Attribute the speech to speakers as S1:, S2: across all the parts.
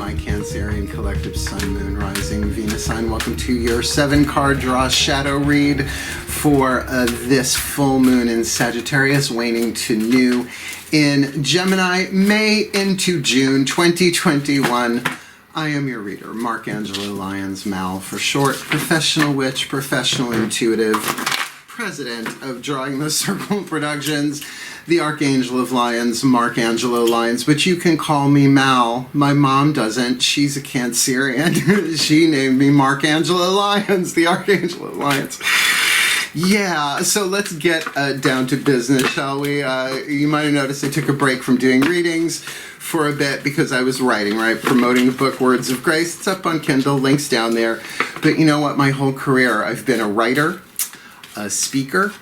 S1: my Cancerian collective Sun, Moon, Rising, Venus sign. Welcome to your 7-card draw shadow read for this full moon in Sagittarius, waning to new in Gemini, May into June 2021. I am your reader, Angelo, Lyons, Mal for short, professional witch, professional intuitive, president of Drawing the Circle Productions, the Archangel of Lyons, Angelo Lyons, but you can call me Mal. My mom doesn't. She's a Cancerian. She named me Angelo Lyons, the Archangel of Lyons. Yeah, so let's get down to business, shall we? You might have noticed I took a break from doing readings for a bit because I was writing, right? Promoting the book Words of Grace. It's up on Kindle, links down there. But you know what? My whole career, I've been a writer, a speaker,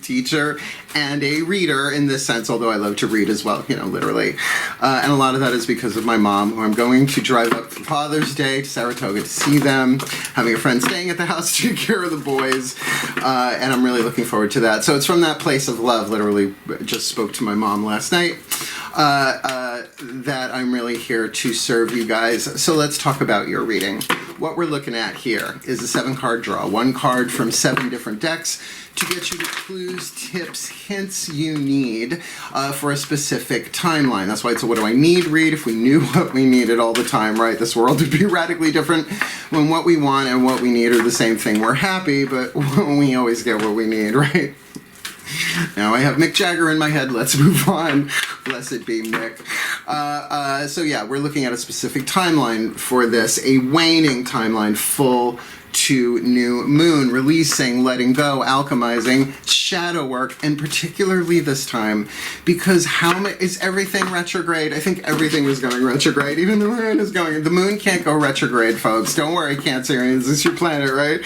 S1: teacher, and a reader in this sense, although I love to read as well, you know, literally. And a lot of that is because of my mom, who I'm going to drive up for Father's Day to Saratoga to see them, having a friend staying at the house to take care of the boys, and I'm really looking forward to that. So it's from that place of love, literally just spoke to my mom last night, that I'm really here to serve you guys. So let's talk about your reading. What we're looking at here is a 7-card draw. 1 card from 7 different decks to get you the clues, tips, hints you need for a specific timeline. That's why it's a what do I need read. If we knew what we needed all the time, right, this world would be radically different when what we want and what we need are the same thing. We're happy, but we always get what we need, right? Now I have Mick Jagger in my head. Let's move on. Blessed be Mick. So yeah, we're looking at a specific timeline for this, a waning timeline, full to new moon, releasing, letting go, alchemizing, shadow work, and particularly this time, because is everything retrograde? I think everything was going retrograde. Even the moon is going. The moon can't go retrograde, folks. Don't worry, Cancerians. This is your planet, right?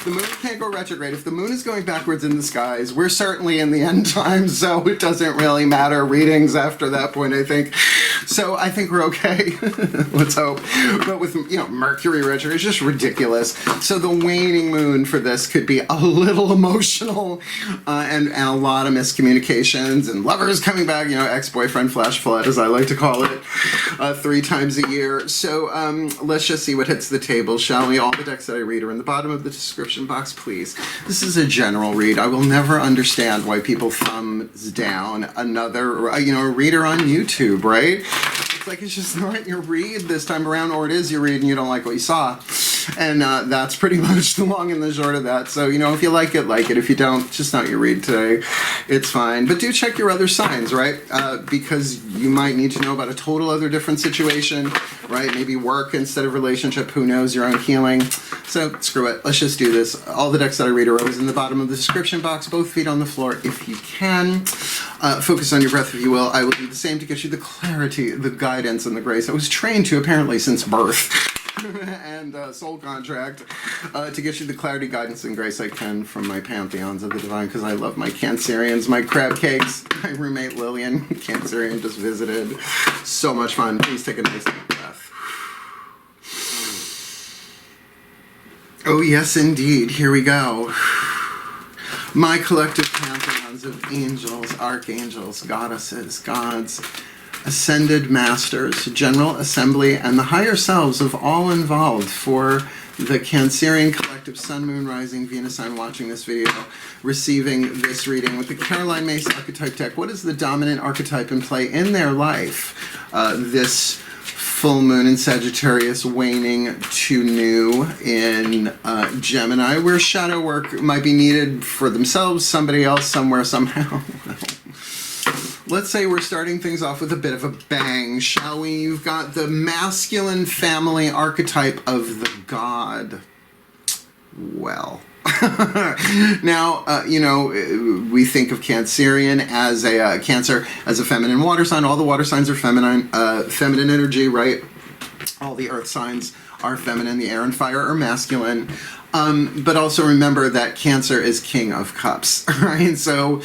S1: The moon can't go retrograde. If the moon is going backwards in the skies, we're certainly in the end times, so it doesn't really matter. Readings after that point, I think. So I think we're okay. Let's hope. But with, you know, Mercury retrograde, it's just ridiculous. So the waning moon for this could be a little emotional, and a lot of miscommunications and lovers coming back, you know, ex-boyfriend flash flood, as I like to call it, 3 times a year. So let's just see what hits the table, shall we? All the decks that I read are in the bottom of the description box, please. This is a general read. I will never understand why people thumbs down another, you know, a reader on YouTube, right? It's like it's just not your read this time around, or it is your read and you don't like what you saw. And that's pretty much the long and the short of that. So, you know, if you like it, like it. If you don't, just not your read today. It's fine. But do check your other signs, right? Because you might need to know about a total other different situation, right? Maybe work instead of relationship. Who knows? Your own healing. So, screw it. Let's just do this. All the decks that I read are always in the bottom of the description box. Both feet on the floor if you can. Focus on your breath if you will. I will do the same to get you the clarity, the guidance, and the grace I was trained to apparently since birth. And soul contract to get you the clarity, guidance, and grace I can from my pantheons of the divine, because I love my Cancerians, my crab cakes, my roommate Lillian, Cancerian, just visited. So much fun. Please take a nice deep breath. Oh yes, indeed. Here we go. My collective pantheons of angels, archangels, goddesses, gods, ascended masters, general assembly, and the higher selves of all involved for the Cancerian collective Sun, Moon, Rising, Venus sign watching this video, receiving this reading with the Caroline Myss archetype deck. What is the dominant archetype in play in their life? This full moon in Sagittarius, waning to new in Gemini, where shadow work might be needed for themselves, somebody else, somewhere, somehow. Let's say we're starting things off with a bit of a bang, shall we? You've got the masculine family archetype of the god. Well, now, you know, we think of Cancerian as a Cancer, as a feminine water sign. All the water signs are feminine, feminine energy, right? All the earth signs are feminine. The air and fire are masculine. But also remember that Cancer is King of Cups, right? So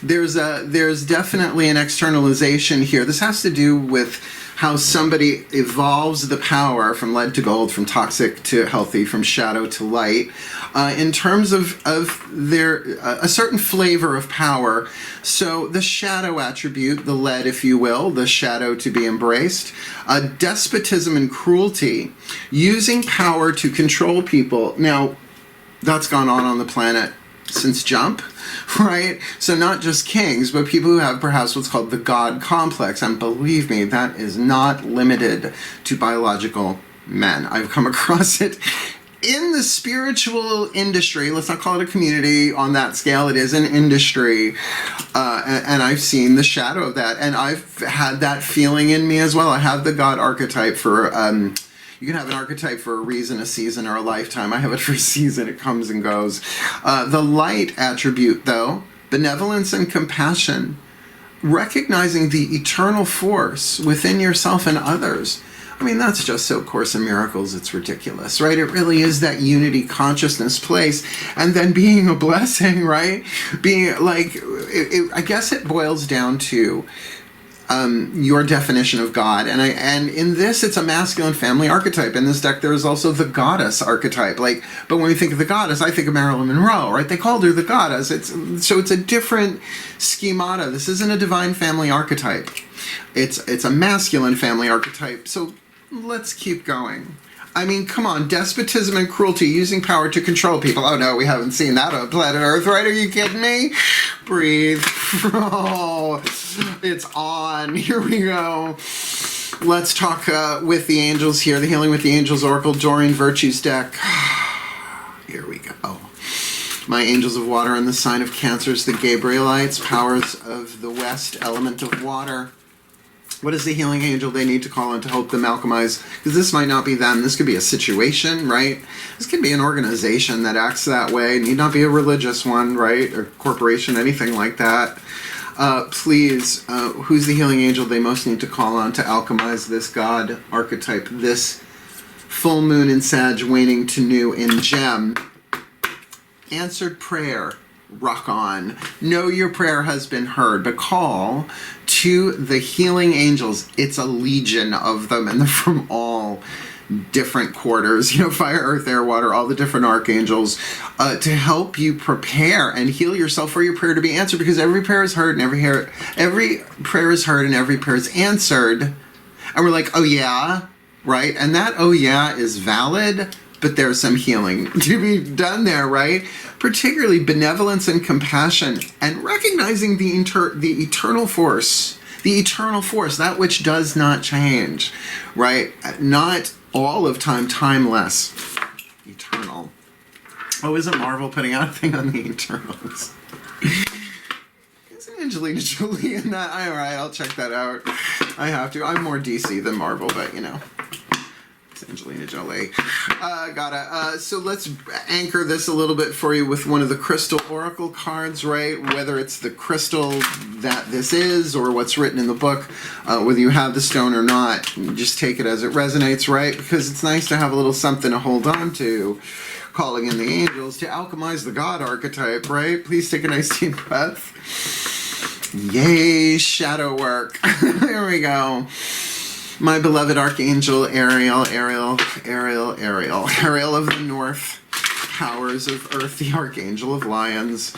S1: there's definitely an externalization here. This has to do with how somebody evolves the power from lead to gold, from toxic to healthy, from shadow to light, in terms of their a certain flavor of power. So the shadow attribute, the lead, if you will, the shadow to be embraced, despotism and cruelty, using power to control people. Now, that's gone on the planet since jump, right? So not just kings, but people who have perhaps what's called the God complex. And believe me, that is not limited to biological men. I've come across it in the spiritual industry. Let's not call it a community on that scale. It is an industry. And I've seen the shadow of that. And I've had that feeling in me as well. I have the God archetype for... you can have an archetype for a reason, a season, or a lifetime. I have it for a season. It comes and goes. The light attribute, though, benevolence and compassion, recognizing the eternal force within yourself and others. I mean, that's just so Course in Miracles, it's ridiculous, right? It really is that unity consciousness place. And then being a blessing, right? Being like, I guess it boils down to your definition of God. And in this, it's a masculine family archetype. In this deck, there is also the goddess archetype. Like, but when we think of the goddess, I think of Marilyn Monroe, right? They called her the goddess. So it's a different schemata. This isn't a divine family archetype. It's a masculine family archetype. So let's keep going. I mean, come on, despotism and cruelty, using power to control people. Oh no, we haven't seen that on planet Earth, right? Are you kidding me? Breathe. Oh, it's on. Here we go. Let's talk with the angels here. The Healing with the Angels Oracle, Doreen Virtue's deck. Here we go. My angels of water and the sign of Cancers, the Gabrielites, powers of the west, element of water. What is the healing angel they need to call on to help them alchemize? Because this might not be them. This could be a situation, right? This could be an organization that acts that way. It need not be a religious one, right? Or corporation, anything like that. Please, who's the healing angel they most need to call on to alchemize this God archetype, this full moon in Sag, waning to new in Gem? Answered prayer. Rock on. Know your prayer has been heard, but call to the healing angels. It's a legion of them, and they're from all different quarters, fire, earth, air, water, all the different archangels, to help you prepare and heal yourself for your prayer to be answered, because every prayer is heard and every prayer is heard and every prayer is answered. And we're like, oh yeah, right? And that oh yeah is valid, but there's some healing to be done there, right? Particularly benevolence and compassion, and recognizing the eternal force, that which does not change, right? Not all of time, timeless, eternal. Oh, isn't Marvel putting out a thing on the Eternals? Isn't Angelina Jolie in that? All right, I'll check that out. I have to. I'm more DC than Marvel, but it's Angelina Jolie. So let's anchor this a little bit for you with one of the crystal oracle cards, right? Whether it's the crystal that this is or what's written in the book, whether you have the stone or not, just take it as it resonates, right? Because it's nice to have a little something to hold on to. Calling in the angels to alchemize the God archetype, right? Please take a nice deep breath. Yay, shadow work. There we go. My beloved Archangel Ariel of the North, powers of Earth, the Archangel of Lyons.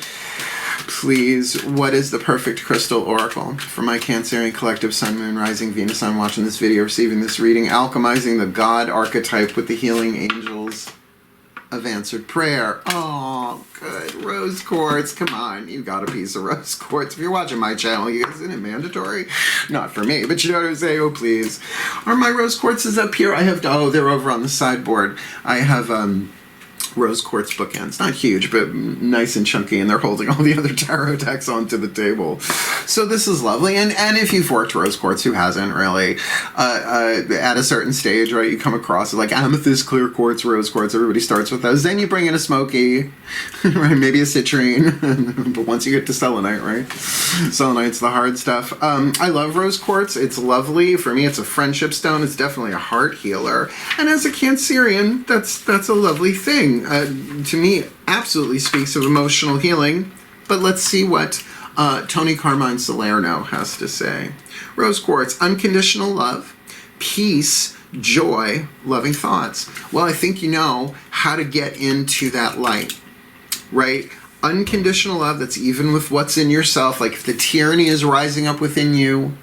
S1: Please, what is the perfect crystal oracle for my Cancerian collective Sun, Moon, Rising, Venus? I'm watching this video, receiving this reading, alchemizing the God archetype with the healing angels of answered prayer. Oh, good. Rose quartz. Come on. You got a piece of rose quartz. If you're watching my channel, isn't it mandatory? Not for me, but you know what I'm saying? Oh, please. Are my rose quartzes up here? They're over on the sideboard. I have, rose quartz bookends. Not huge, but nice and chunky, and they're holding all the other tarot decks onto the table. So this is lovely. And if you've worked rose quartz, who hasn't really? At a certain stage, right, you come across it like amethyst, clear quartz, rose quartz. Everybody starts with those. Then you bring in a smoky, right, maybe a citrine. But once you get to selenite, right? Selenite's the hard stuff. I love rose quartz. It's lovely. For me, it's a friendship stone. It's definitely a heart healer. And as a Cancerian, that's a lovely thing. To me, absolutely speaks of emotional healing. But let's see what Tony Carmine Salerno has to say. Rose quartz, unconditional love, peace, joy, loving thoughts. Well, I think you know how to get into that light, right? Unconditional love that's even with what's in yourself. Like if the tyranny is rising up within you,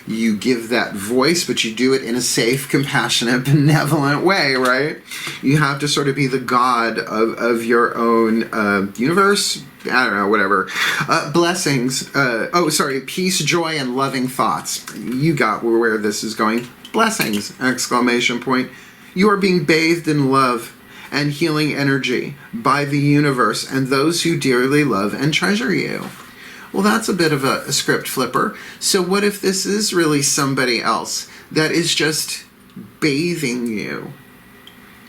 S1: you give that voice, but you do it in a safe, compassionate, benevolent way, right? You have to sort of be the god of your own universe. I don't know, whatever. Blessings. Peace, joy, and loving thoughts. You got where this is going. Blessings! Exclamation point. You are being bathed in love and healing energy by the universe and those who dearly love and treasure you. Well, that's a bit of a script flipper. So what if this is really somebody else that is just bathing you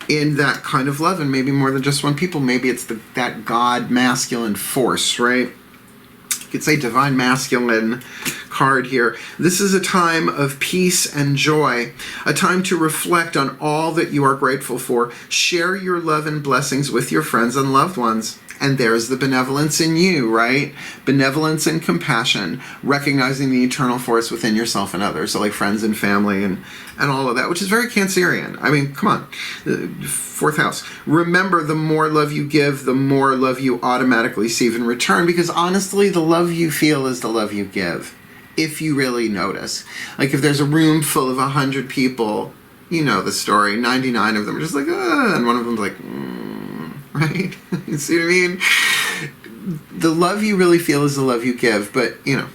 S1: in that kind of love, and maybe more than just one people? Maybe it's that God masculine force, right? You could say divine masculine card here. This is a time of peace and joy, a time to reflect on all that you are grateful for. Share your love and blessings with your friends and loved ones. And there's the benevolence in you, right? Benevolence and compassion, recognizing the eternal force within yourself and others. So like friends and family and all of that, which is very Cancerian. I mean, come on. 4th house. Remember, the more love you give, the more love you automatically receive in return. Because honestly, the love you feel is the love you give. If you really notice. Like if there's a room full of 100 people, you know the story. 99 of them are just like, and one of them's like, right? You see what I mean? The love you really feel is the love you give, but, you know,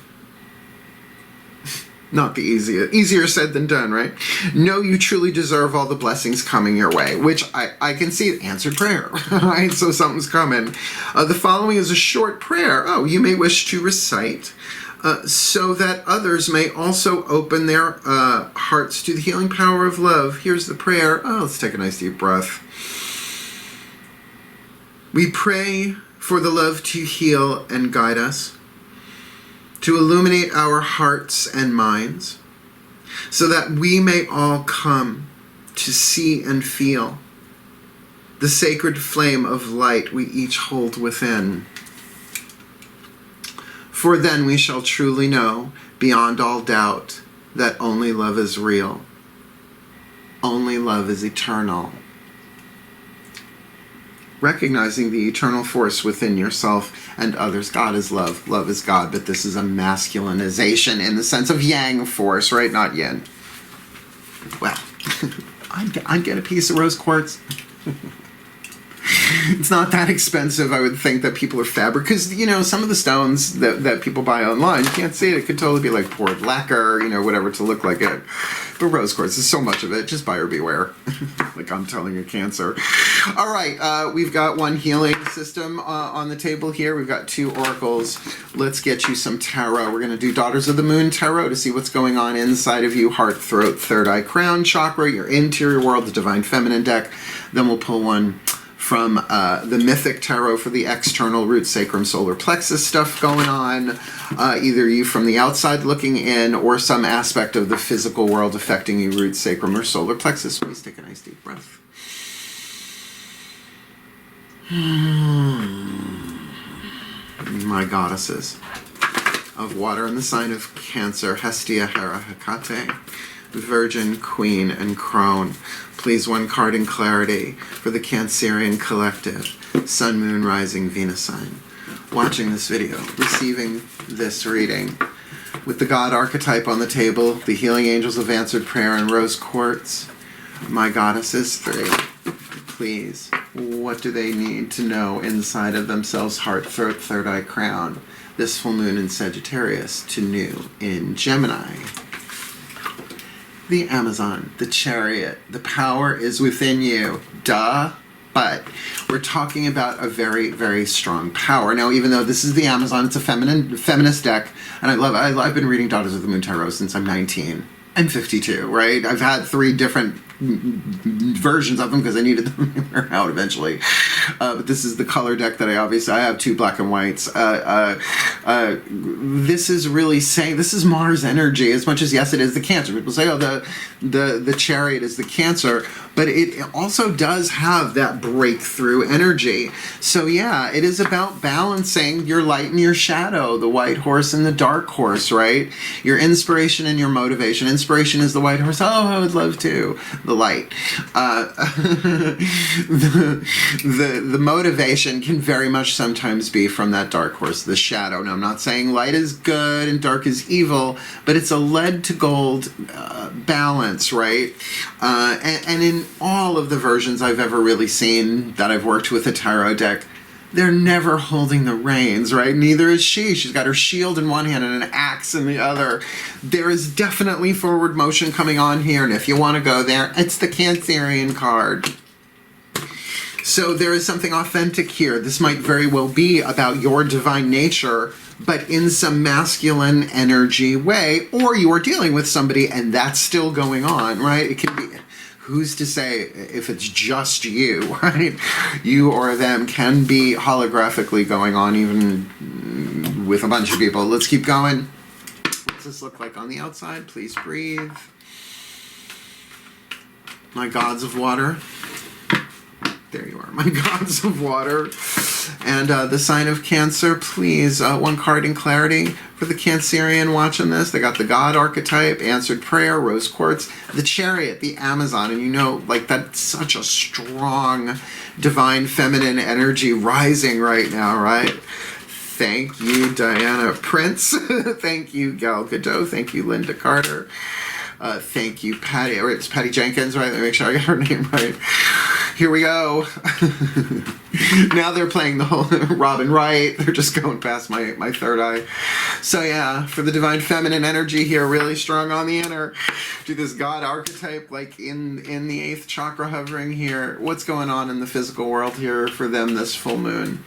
S1: not the easier said than done, right? Know you truly deserve all the blessings coming your way, which I can see answered prayer, right? So something's coming. The following is a short prayer. Oh, you may wish to recite so that others may also open their hearts to the healing power of love. Here's the prayer. Oh, let's take a nice deep breath. We pray for the love to heal and guide us, to illuminate our hearts and minds, so that we may all come to see and feel the sacred flame of light we each hold within. For then we shall truly know, beyond all doubt, that only love is real. Only love is eternal. Recognizing the eternal force within yourself and others. God is love. Love is God. But this is a masculinization in the sense of yang force, right? Not yin. Well, I'd get a piece of rose quartz. It's not that expensive. I would think that people are fabric. Because, you know, some of the stones that people buy online, you can't see it. It could totally be like poured lacquer, you know, whatever to look like it. But rose quartz, there's so much of it. Just buyer beware. Like I'm telling you, Cancer. All right, we've got one healing system on the table here. We've got 2 oracles. Let's get you some tarot. We're going to do Daughters of the Moon tarot to see what's going on inside of you. Heart, throat, third eye, crown chakra, your interior world, the Divine Feminine deck. Then we'll pull one from the Mythic Tarot for the external root, sacrum, solar plexus stuff going on. Either you from the outside looking in or some aspect of the physical world affecting you, root, sacrum, or solar plexus. Please take a nice deep breath. My goddesses of water in the sign of Cancer, Hestia, Hera, Hecate, Virgin, Queen, and Crone. Please, one card in clarity for the Cancerian collective, Sun, Moon, Rising, Venus sign. Watching this video, receiving this reading, with the God archetype on the table, the healing angels of answered prayer, and rose quartz. My goddesses 3. Please, what do they need to know inside of themselves? Heart, throat, third eye, crown. This full moon in Sagittarius to new in Gemini. The Amazon, the Chariot, the power is within you. Duh. But we're talking about a very, very strong power. Now, even though this is the Amazon, it's a feminist deck, and I love it. I've been reading Daughters of the Moon Tarot since I'm 19. I'm 52, right? I've had 3 different versions of them because I needed them to wear out eventually. But this is the color deck that I have 2 black and whites. This is really saying, this is Mars energy as much as, yes, it is the Cancer. People say, oh, the Chariot is the Cancer, but it also does have that breakthrough energy. So yeah, it is about balancing your light and your shadow, the white horse and the dark horse, right? Your inspiration and your motivation. Inspiration is the white horse. Oh, I would love to. The light. The motivation can very much sometimes be from that dark horse, the shadow. Now, I'm not saying light is good and dark is evil, but it's a lead to gold balance, right? And in all of the versions I've ever really seen that I've worked with a tarot deck, they're never holding the reins, right? Neither is she. She's got her shield in one hand and an axe in the other. There is definitely forward motion coming on here, and if you want to go there, it's the Cancerian card. So there is something authentic here. This might very well be about your divine nature, but in some masculine energy way, or you are dealing with somebody and that's still going on, right? It can be, who's to say if it's just you, right? You or them can be holographically going on even with a bunch of people. Let's keep going. What's this look like on the outside? Please breathe. My gods of water. There you are, my gods of water. And the sign of Cancer, please, 1 card in clarity for the Cancerian watching this. They got the God archetype, answered prayer, rose quartz, the Chariot, the Amazon. And you know, like, that's such a strong divine feminine energy rising right now, right? Thank you, Diana Prince. Thank you, Gal Gadot. Thank you, Linda Carter. Thank you, Patty. Or it's Patty Jenkins, right? Let me make sure I got her name right. Here we go. Now they're playing the whole Robin Wright. They're just going past my third eye. So yeah, for the divine feminine energy here, really strong on the inner. Do this God archetype like in the 8th chakra hovering here. What's going on in the physical world here for them this full moon?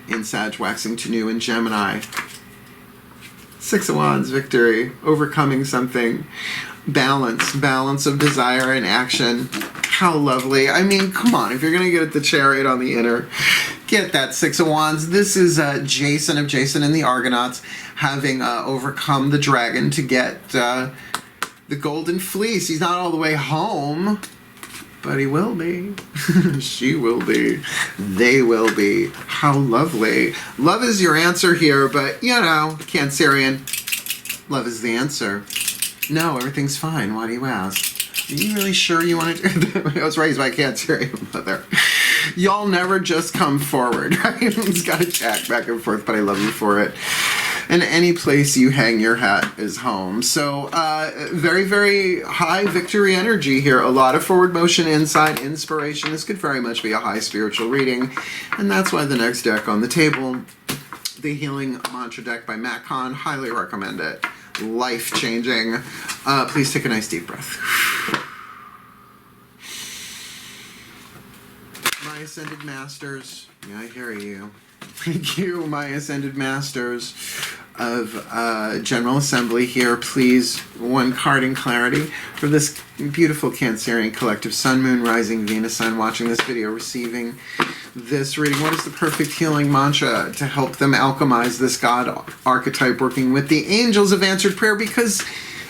S1: In Sag waxing to new in Gemini. 6 of Wands, victory, overcoming something. Balance of desire and action. How lovely. I mean, come on, if you're going to get the Chariot on the inner, get that 6 of Wands. This is Jason of Jason and the Argonauts having overcome the dragon to get the golden fleece. He's not all the way home, but he will be. She will be. They will be. How lovely. Love is your answer here, but, you know, Cancerian, love is the answer. No, everything's fine. Why do you ask? Are you really sure you want to? I was raised by a Cancerian mother. Y'all never just come forward, right? It's got to chat back and forth, but I love you for it. And any place you hang your hat is home. So very, very high victory energy here. A lot of forward motion, inside, inspiration. This could very much be a high spiritual reading. And that's why the next deck on the table, the Healing Mantra deck by Matt Kahn, highly recommend it. Life-changing. Please take a nice deep breath. My Ascended Masters, yeah, I hear you. Thank you, my Ascended Masters of General Assembly here. Please, 1 card in clarity for this beautiful Cancerian collective, Sun, Moon, Rising, Venus sign watching this video, receiving this reading. What is the perfect healing mantra to help them alchemize this God archetype, working with the angels of answered prayer? Because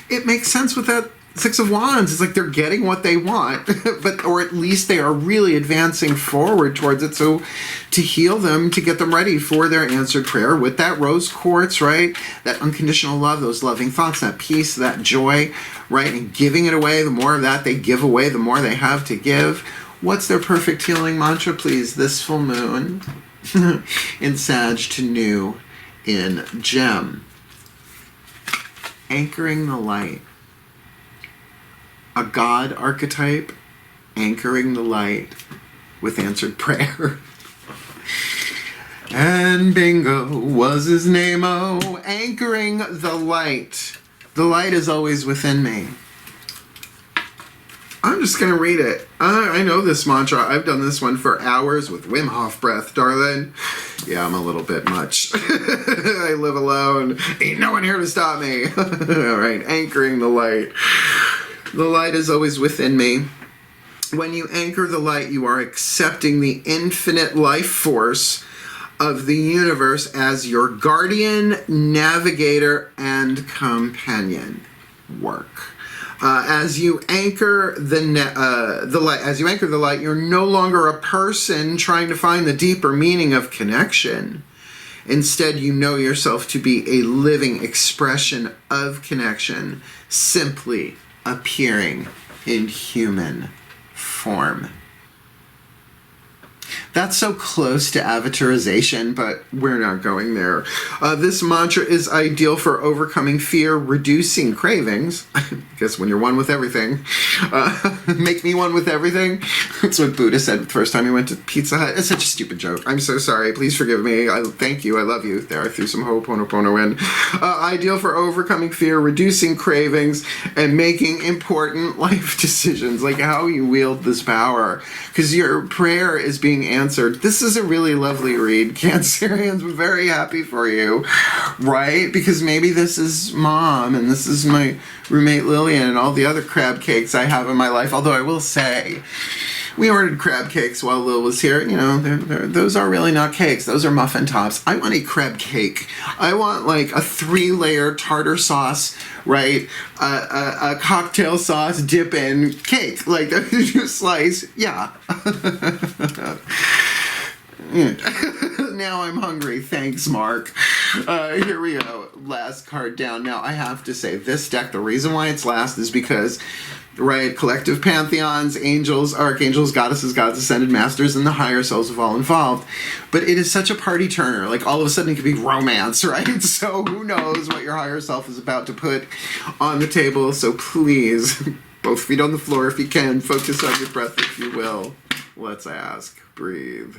S1: it makes sense with that 6 of Wands. It's like they're getting what they want, but or at least they are really advancing forward towards it. So to heal them, to get them ready for their answered prayer with that rose quartz, right? That unconditional love, those loving thoughts, that peace, that joy, right? And giving it away. The more of that they give away, the more they have to give. What's their perfect healing mantra, please? This full moon in Sag to new in Gem. Anchoring the light. A God archetype anchoring the light with answered prayer. And bingo was his name-o, anchoring the light. The light is always within me. I'm just going to read it. I know this mantra. I've done this one for hours with Wim Hof breath, darling. Yeah, I'm a little bit much. I live alone. Ain't no one here to stop me. All right, anchoring the light. The light is always within me. When you anchor the light, you are accepting the infinite life force of the universe as your guardian, navigator, and companion. Work. As you anchor the light, you're no longer a person trying to find the deeper meaning of connection. Instead, you know yourself to be a living expression of connection, simply appearing in human form. That's so close to avatarization, but we're not going there. This mantra is ideal for overcoming fear, reducing cravings. I guess when you're one with everything. Make me one with everything. That's what Buddha said the first time he went to Pizza Hut. It's such a stupid joke. I'm so sorry. Please forgive me. Thank you. I love you. There, I threw some Ho'oponopono in. Ideal for overcoming fear, reducing cravings, and making important life decisions. Like how you wield this power. Because your prayer is being answered. This is a really lovely read. Cancerians, we're very happy for you, right? Because maybe this is Mom and this is my roommate Lillian and all the other crab cakes I have in my life. Although I will say, we ordered crab cakes while Lil was here. You know, those are really not cakes. Those are muffin tops. I want a crab cake. I want like a 3-layer tartar sauce, right? A cocktail sauce dip in cake. Like, you slice. Yeah. Now I'm hungry. Thanks, Mark. Here we go. Last card down. Now, I have to say, this deck, the reason why it's last is because, right, collective pantheons, angels, archangels, goddesses, gods, ascended masters, and the higher selves have all involved. But it is such a party turner. Like, all of a sudden it could be romance, right? So who knows what your higher self is about to put on the table. So please, both feet on the floor if you can. Focus on your breath if you will. Let's ask. Breathe.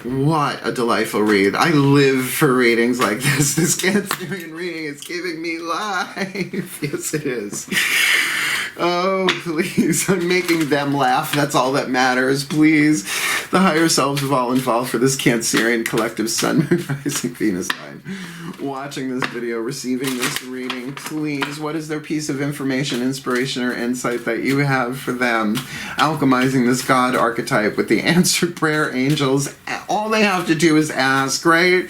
S1: What a delightful read. I live for readings like this. This Cancerian reading is giving me life. Yes, it is. Oh, please. I'm making them laugh. That's all that matters. Please. The higher selves have all involved for this Cancerian collective Sun, Moon, Rising, Venus sign. Watching this video, receiving this reading, please, what is their piece of information, inspiration, or insight that you have for them? Alchemizing this God archetype with the answered prayer angels. All they have to do is ask, right?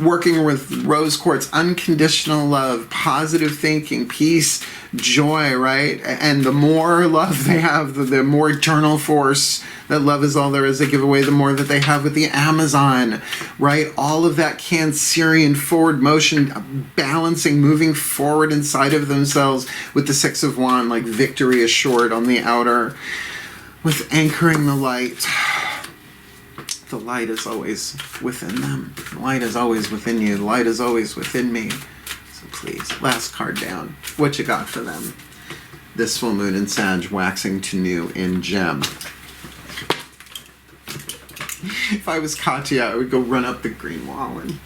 S1: Working with rose quartz, unconditional love, positive thinking, peace, joy, right? And the more love they have, the more eternal force that love is all there is. They give away the more that they have with the Amazon, right? All of that Cancerian forward motion, balancing, moving forward inside of themselves with the Six of Wands, like victory assured on the outer, with anchoring the light. The light is always within them. The light is always within you. The light is always within me. So please, last card down. What you got for them? This full moon in Sag, waxing to new in Gem. If I was Katya, I would go run up the green wall and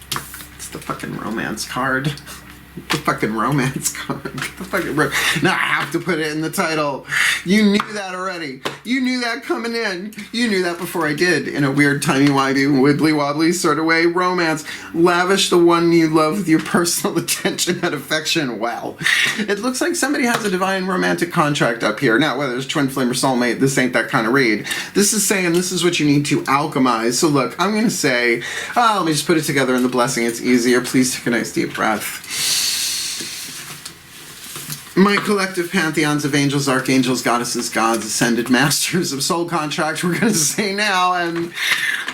S1: it's the fucking romance card. The fucking romance card. The fucking now I have to put it in the title. You knew that already. You knew that coming in. You knew that before I did, in a weird, timey-wimey, wibbly-wobbly sort of way. Romance. Lavish the one you love with your personal attention and affection. Wow. It looks like somebody has a divine romantic contract up here. Now, whether it's twin flame or soulmate, this ain't that kind of read. This is saying this is what you need to alchemize. So look, I'm going to say, let me just put it together in the blessing. It's easier. Please take a nice deep breath. My collective pantheons of angels, archangels, goddesses, gods, ascended masters of soul contract, we're going to say now, and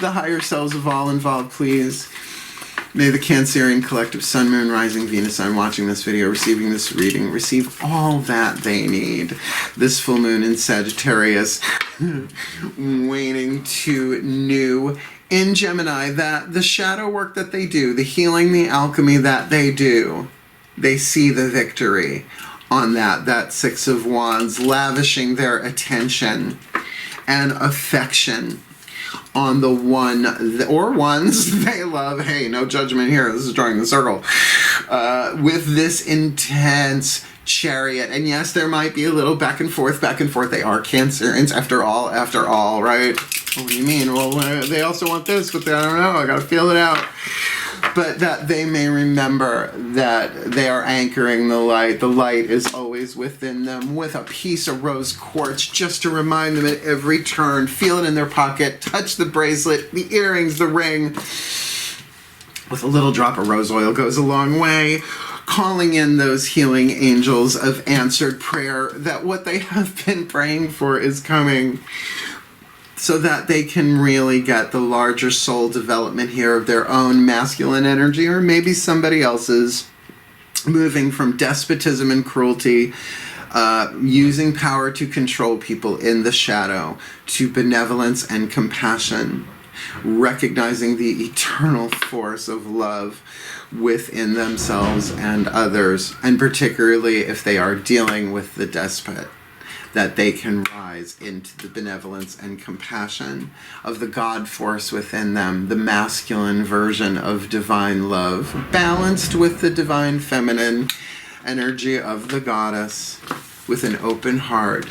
S1: the higher selves of all involved, please. May the Cancerian collective Sun, Moon, Rising, Venus sign watching this video, receiving this reading, receive all that they need. This full moon in Sagittarius, waning to new in Gemini, that the shadow work that they do, the healing, the alchemy that they do, they see the victory on that Six of Wands, lavishing their attention and affection on the one or ones they love. Hey, no judgment here. This is drawing the circle. With this intense chariot. And yes, there might be a little back and forth. They are Cancerians after all, right? What do you mean? Well, they also want this, but I don't know. I gotta feel it out. But that they may remember that they are anchoring the light. The light is always always within them, with a piece of rose quartz just to remind them at every turn. Feel it in their pocket, touch the bracelet, the earrings, the ring. With a little drop of rose oil goes a long way. Calling in those healing angels of answered prayer, that what they have been praying for is coming, so that they can really get the larger soul development here of their own masculine energy, or maybe somebody else's, moving from despotism and cruelty, using power to control people in the shadow, to benevolence and compassion, recognizing the eternal force of love within themselves and others, and particularly if they are dealing with the despot, that they can rise into the benevolence and compassion of the God force within them, the masculine version of divine love, balanced with the divine feminine energy of the goddess, with an open heart,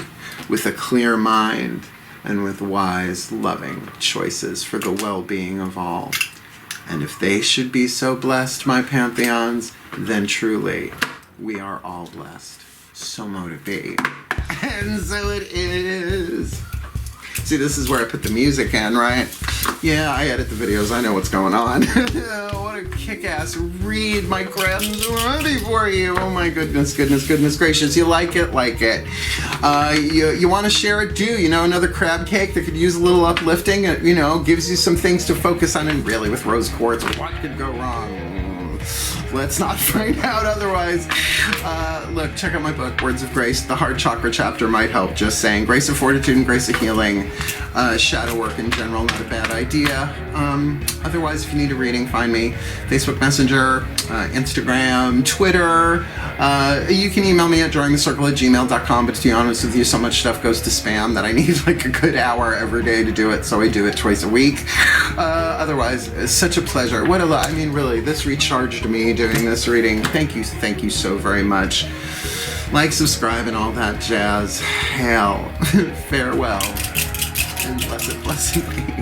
S1: with a clear mind, and with wise, loving choices for the well-being of all. And if they should be so blessed, my pantheons, then truly we are all blessed. So mote it be. And so it is. See, this is where I put the music in, right? Yeah, I edit the videos. I know what's going on. What a kick-ass read, my friends. Ready for you. Oh my goodness, goodness, goodness gracious. You like it? Like it. You want to share it? Do. You know, another crab cake that could use a little uplifting. It, you know, gives you some things to focus on. And really, with rose quartz, what could go wrong? Let's not find out otherwise. Look, check out my book, Words of Grace. The heart chakra chapter might help, just saying. Grace of fortitude and grace of healing. Shadow work in general, not a bad idea. Otherwise, if you need a reading, find me. Facebook Messenger, Instagram, Twitter. You can email me at drawingthecircle@gmail.com, but to be honest with you, so much stuff goes to spam that I need like a good hour every day to do it, so I do it twice a week. Otherwise, it's such a pleasure. What a lot. I mean, really, this recharged me doing this reading. Thank you so very much. Like, subscribe, and all that jazz. Hail, farewell, and blessed, blessed be.